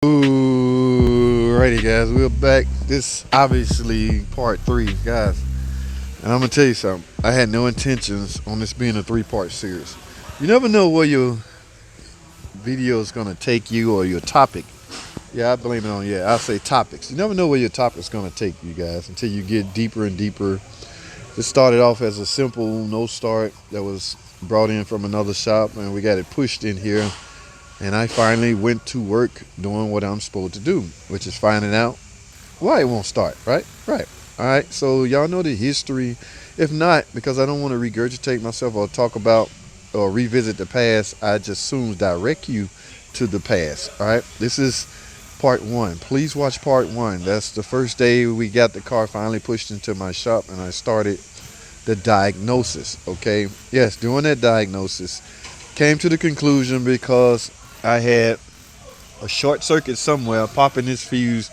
Alrighty guys, we're back. This obviously part 3, guys. And I'm gonna tell you something. I had no intentions on this being a 3-part series. You never know where your video is gonna take you or your topic. Yeah, I blame it on I'll say topics. You never know where your topic's gonna take you guys until you get deeper and deeper. It started off as a simple no start that was brought in from another shop, and we got it pushed in here. And I finally went to work doing what I'm supposed to do, which is finding out why it won't start, right? Right. All right, so y'all know the history. If not, because I don't want to regurgitate myself or talk about or revisit the past, I just soon direct you to the past, all right? This is part 1. Please watch part 1. That's the first day we got the car finally pushed into my shop, and I started the diagnosis, okay? Yes, doing that diagnosis. Came to the conclusion because I had a short circuit somewhere popping this fuse,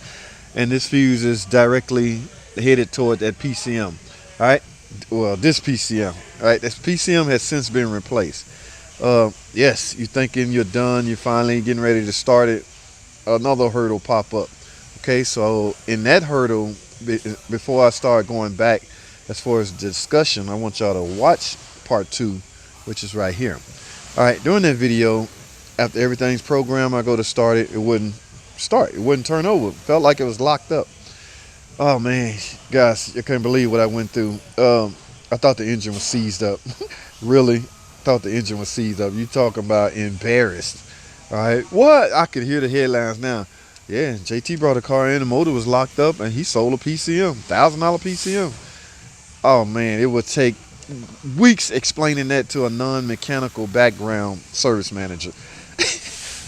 and this fuse is directly headed toward that PCM. All right, well, this PCM. All right, this PCM has since been replaced. Yes, you're thinking you're done, you're finally getting ready to start it. Another hurdle pop up. Okay, so in that hurdle, before I start going back as far as discussion, I want y'all to watch part 2, which is right here. All right, during that video, after everything's programmed, I go to start it. It wouldn't start. It wouldn't turn over. It felt like it was locked up. Oh, man. Guys, you can't believe what I went through. I thought the engine was seized up. Really? Thought the engine was seized up. You talking about embarrassed. All right. What? I could hear the headlines now. Yeah, JT brought a car in. The motor was locked up, and he sold a PCM. $1,000 PCM. Oh, man. It would take weeks explaining that to a non-mechanical background service manager.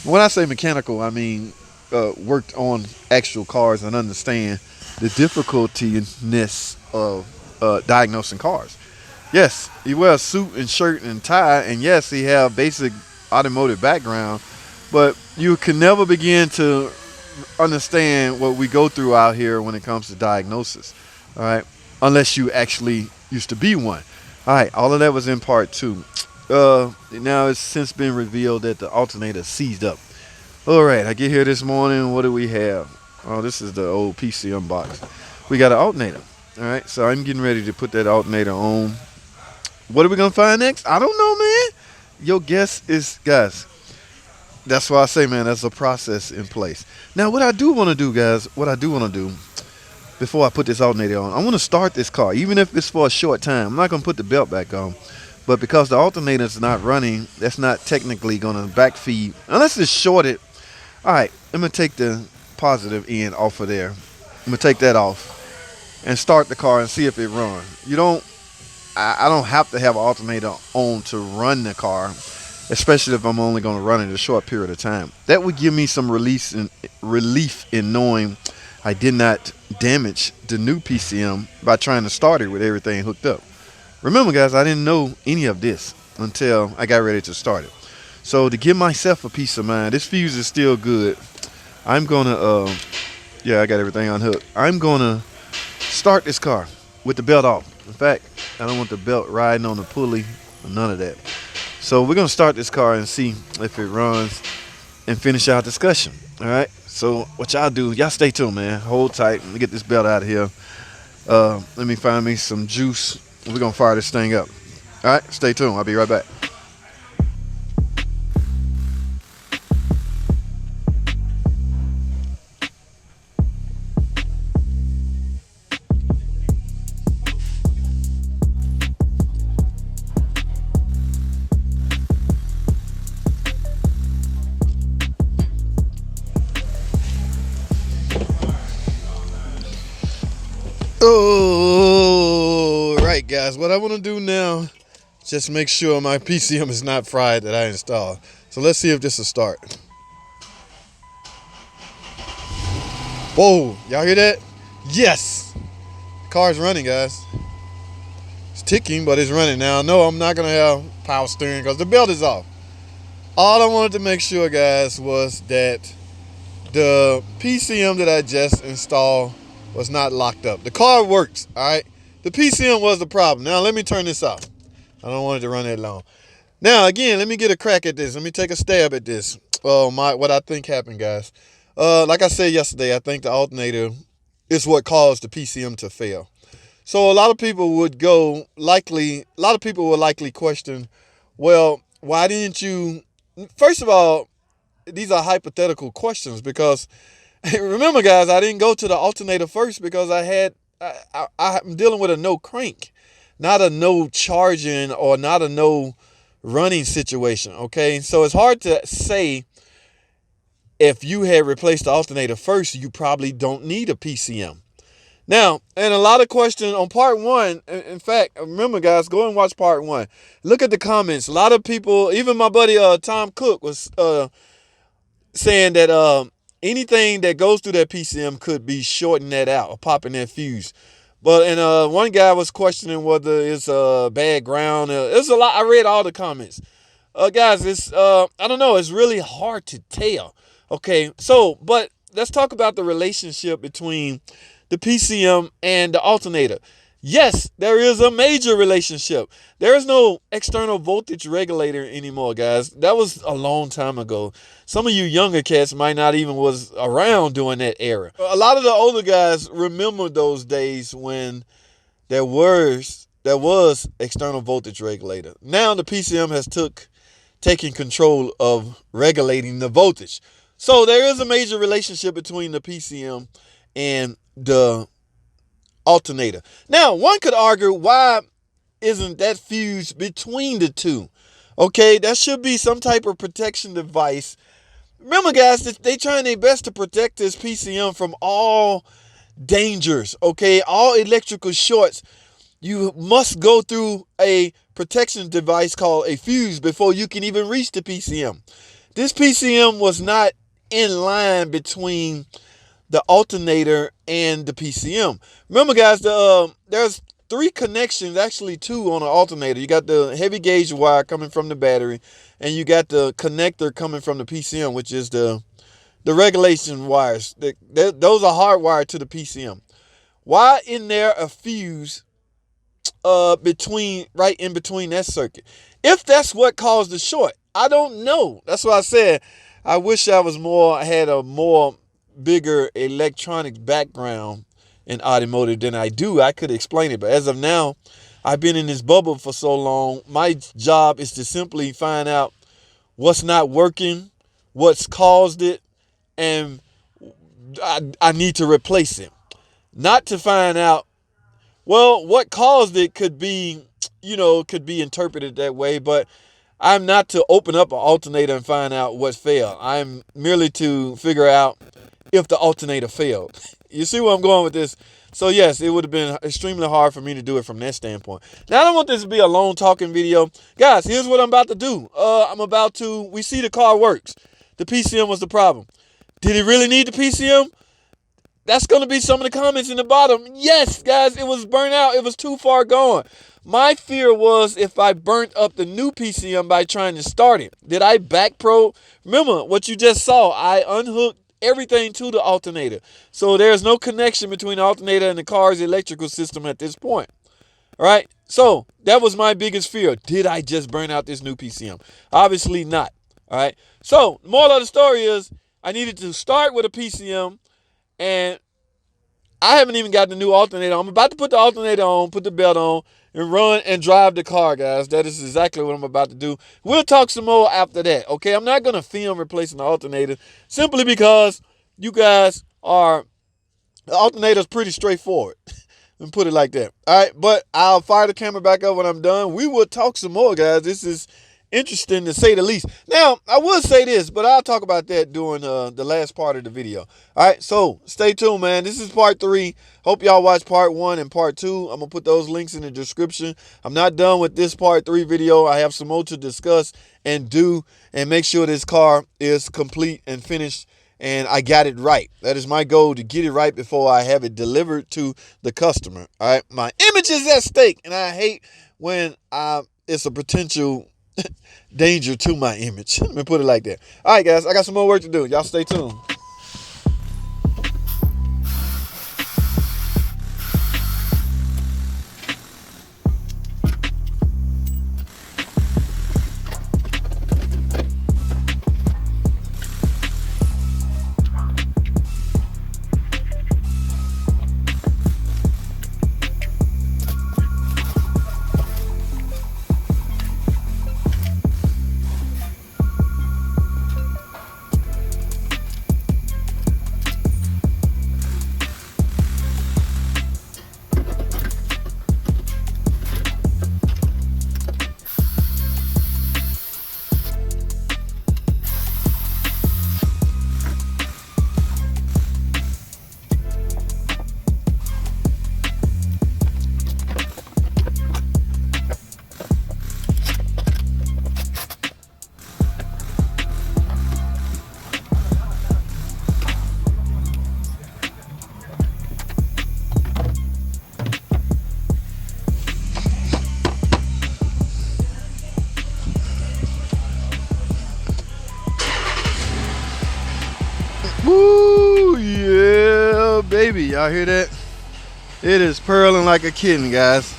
When I say mechanical, I mean worked on actual cars and understand the difficultiness of diagnosing cars. Yes, he wears a suit and shirt and tie, and yes, he have basic automotive background, but you can never begin to understand what we go through out here when it comes to diagnosis, all right, unless you actually used to be one. All right, all of that was in part 2. Now it's since been revealed that the alternator seized up. All right, I get here this morning. What do we have? Oh, this is the old PCM box. We got an alternator. All right, so I'm getting ready to put that alternator on. What are we gonna find next? I don't know, man. Your guess is, guys. That's why I say, man, there's a process in place. Now, what I do want to do, guys, before I put this alternator on, I want to start this car, even if it's for a short time. I'm not going to put the belt back on. But because the alternator is not running, that's not technically going to backfeed, unless it's shorted. All right, I'm going to take the positive end off of there. I'm going to take that off and start the car and see if it runs. I don't have to have an alternator on to run the car, especially if I'm only going to run it a short period of time. That would give me some relief in knowing I did not damage the new PCM by trying to start it with everything hooked up. Remember, guys, I didn't know any of this until I got ready to start it. So to give myself a peace of mind, this fuse is still good. I'm going to, I got everything unhooked. I'm going to start this car with the belt off. In fact, I don't want the belt riding on the pulley or none of that. So we're going to start this car and see if it runs and finish our discussion. All right. So what y'all do, y'all stay tuned, man. Hold tight. Let me get this belt out of here. Let me find me some juice. We're going to fire this thing up. All right. Stay tuned. I'll be right back. Oh, right, guys. What I want to do now, just make sure my PCM is not fried that I installed. So let's see if this will start. Whoa, y'all hear that? Yes. The car's running, guys. It's ticking, but it's running. Now, no, I'm not going to have power steering because the belt is off. All I wanted to make sure, guys, was that the PCM that I just installed was not locked up. The car works, all right? The PCM was the problem. Now, let me turn this off. I don't want it to run that long. Now, again, let me get a crack at this. Let me take a stab at this. What I think happened, guys. Like I said yesterday, I think the alternator is what caused the PCM to fail. So a lot of people would likely question, well, why didn't you? First of all, these are hypothetical questions because remember, guys, I didn't go to the alternator first because I'm dealing with a no crank, not a no charging or not a no running situation. Okay, so it's hard to say if you had replaced the alternator first, you probably don't need a PCM. Now, and a lot of questions on part one. In fact, remember, guys, go and watch part one. Look at the comments. A lot of people, even my buddy Tom Cook was saying that anything that goes through that PCM could be shorting that out or popping that fuse. But and one guy was questioning whether it's bad ground. It's a lot. I read all the comments. Guys, it's I don't know. It's really hard to tell. Okay, so but let's talk about the relationship between the PCM and the alternator. Yes, there is a major relationship. There is no external voltage regulator anymore, guys. That was a long time ago. Some of you younger cats might not even was around during that era. A lot of the older guys remember those days when there was external voltage regulator. Now the PCM has taken control of regulating the voltage. So there is a major relationship between the PCM and the alternator. Now, one could argue, why isn't that fuse between the two? Okay, that should be some type of protection device. Remember, guys, they trying their best to protect this PCM from all dangers, okay? All electrical shorts. You must go through a protection device called a fuse before you can even reach the PCM. This PCM was not in line between the alternator and the PCM. Remember, guys, there's three connections, actually two on an alternator. You got the heavy gauge wire coming from the battery, and you got the connector coming from the PCM, which is the regulation wires. Those are hardwired to the PCM. Why isn't there a fuse right in between that circuit? If that's what caused the short, I don't know. That's why I said I wish I had a more bigger electronic background in automotive than I do. I could explain it, but as of now, I've been in this bubble for so long. My job is to simply find out what's not working, what's caused it, and I need to replace it. Not to find out, well, what caused it could be interpreted that way, but I'm not to open up an alternator and find out what failed. I'm merely to figure out if the alternator failed. You see where I'm going with this? So yes, it would have been extremely hard for me to do it from that standpoint. Now, I don't want this to be a long talking video. Guys, here's what I'm about to do. We see the car works. The PCM was the problem. Did it really need the PCM? That's going to be some of the comments in the bottom. Yes, guys, it was burnt out. It was too far gone. My fear was if I burnt up the new PCM by trying to start it. Did I back probe? Remember what you just saw. I unhooked everything to the alternator. So there's no connection between the alternator and the car's electrical system at this point. All right. So that was my biggest fear. Did I just burn out this new PCM? Obviously not. All right. So the moral of the story is I needed to start with a PCM, and I haven't even got the new alternator. I'm about to put the alternator on, put the belt on, and run and drive the car, guys. That is exactly what I'm about to do. We'll talk some more after that, okay? I'm not going to film replacing the alternator simply because the alternator's pretty straightforward. Let me put it like that. All right, but I'll fire the camera back up when I'm done. We will talk some more, guys. This is interesting to say the least. Now, I will say this, but I'll talk about that during the last part of the video. All right, so stay tuned, man. This is part 3. Hope y'all watch part 1 and part 2. I'm going to put those links in the description. I'm not done with this part 3 video. I have some more to discuss and do and make sure this car is complete and finished and I got it right. That is my goal, to get it right before I have it delivered to the customer. All right, my image is at stake, and I hate when it's a potential danger to my image. Let me put it like that. All right, guys, I got some more work to do. Y'all stay tuned. baby. Y'all hear that? It is purling like a kitten, guys.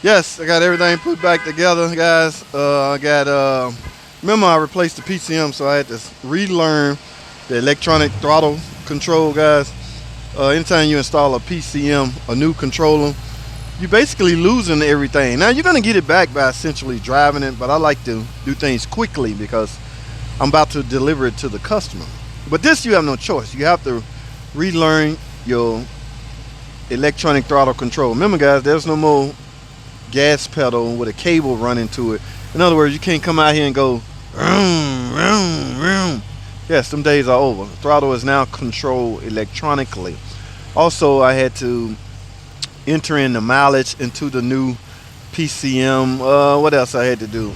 Yes, I got everything put back together, guys. Remember I replaced the PCM, so I had to relearn the electronic throttle control, guys. Anytime you install a PCM, a new controller, you're basically losing everything. Now you're gonna get it back by essentially driving it, but I like to do things quickly because I'm about to deliver it to the customer. But this, you have no choice. You have to relearn your electronic throttle control. Remember, guys, there's no more gas pedal with a cable running to it. In other words, you can't come out here and go vroom, vroom, vroom. Yes, them days are over. The throttle is now controlled electronically. Also, I had to enter in the mileage into the new PCM. What else I had to do?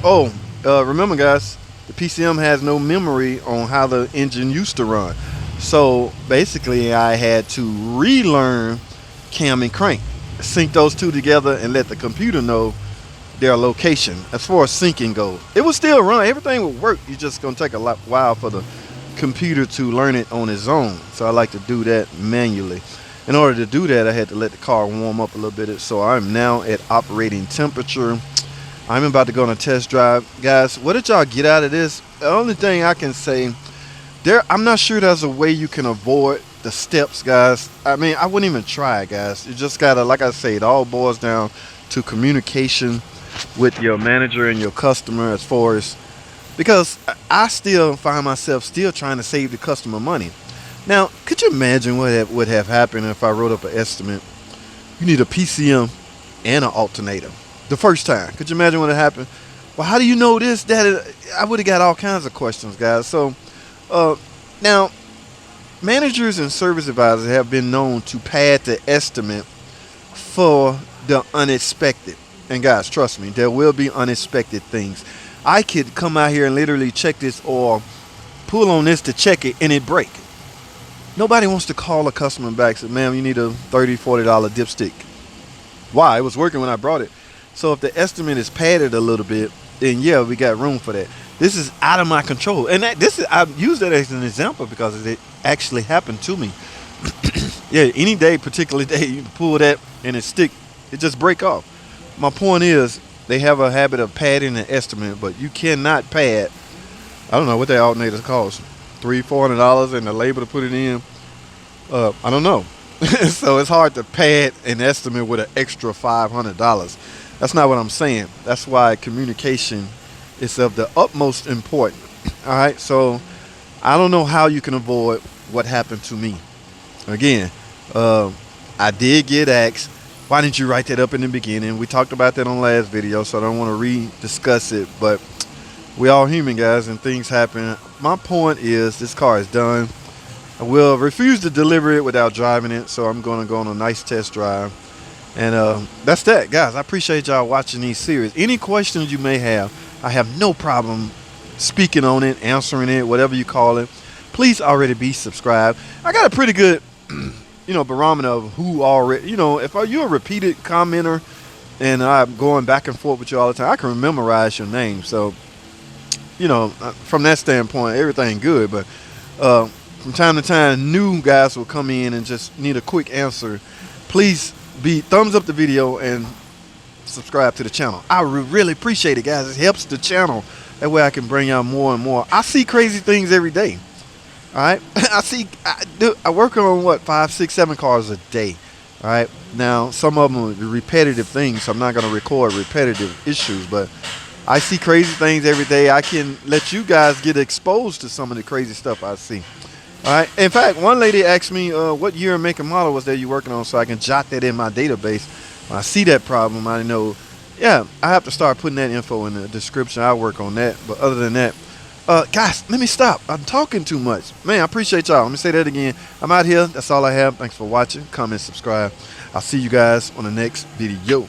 Remember, guys, the PCM has no memory on how the engine used to run. So basically, I had to relearn cam and crank, sync those two together, and let the computer know their location as far as syncing goes. It will still run. Everything will work. It's just gonna take a while for the computer to learn it on its own. So I like to do that manually. In order to do that, I had to let the car warm up a little bit. So I'm now at operating temperature. I'm about to go on a test drive. Guys, what did y'all get out of this? The only thing I can say, I'm not sure there's a way you can avoid the steps, guys. I mean, I wouldn't even try, guys. You just gotta, like I say, it all boils down to communication with your manager and your customer, as far as, because I still find myself still trying to save the customer money. Now, could you imagine what would have happened if I wrote up an estimate? You need a PCM and an alternator the first time. Could you imagine what would happen? Well, how do you know this? That I would have got all kinds of questions, guys. So now, managers and service advisors have been known to pad the estimate for the unexpected. And guys, trust me, there will be unexpected things. I could come out here and literally check this or pull on this to check it and it break. Nobody wants to call a customer back and say, ma'am, you need a $30, $40 dipstick. Why? It was working when I brought it. So if the estimate is padded a little bit, then yeah, we got room for that. This is out of my control. And I use that as an example because it actually happened to me. Yeah, any day, particular day, you pull that and it just break off. My point is, they have a habit of padding an estimate, but you cannot pad. I don't know what that alternator costs. $300, $400, and the labor to put it in. I don't know. So it's hard to pad an estimate with an extra $500. That's not what I'm saying. That's why communication is of the utmost importance. All right. So I don't know how you can avoid what happened to me. Again, I did get asked, why didn't you write that up in the beginning? We talked about that on the last video, so I don't want to re-discuss it. But we all human, guys, and things happen. My point is, this car is done. I will refuse to deliver it without driving it, so I'm going to go on a nice test drive. And that's that, guys. I appreciate y'all watching these series. Any questions you may have, I have no problem speaking on it, answering it, whatever you call it. Please already be subscribed. I got a pretty good barometer of who already, if you're a repeated commenter and I'm going back and forth with you all the time, I can memorize your name. So, from that standpoint, everything good. But from time to time, new guys will come in and just need a quick answer. Please thumbs up the video and subscribe to the channel. I really appreciate it, guys. It helps the channel. That way I can bring y'all more and more. I see crazy things every day. All right. I work on 5, 6, 7 cars a day. All right. Now, some of them are repetitive things, so I'm not going to record repetitive issues, but I see crazy things every day. I can let you guys get exposed to some of the crazy stuff I see. All right. In fact, one lady asked me, what year and make and model was that you working on, so I can jot that in my database. When I see that problem, I know, I have to start putting that info in the description. I'll work on that. But other than that, guys, let me stop. I'm talking too much. Man, I appreciate y'all. Let me say that again. I'm out here. That's all I have. Thanks for watching. Comment, subscribe. I'll see you guys on the next video.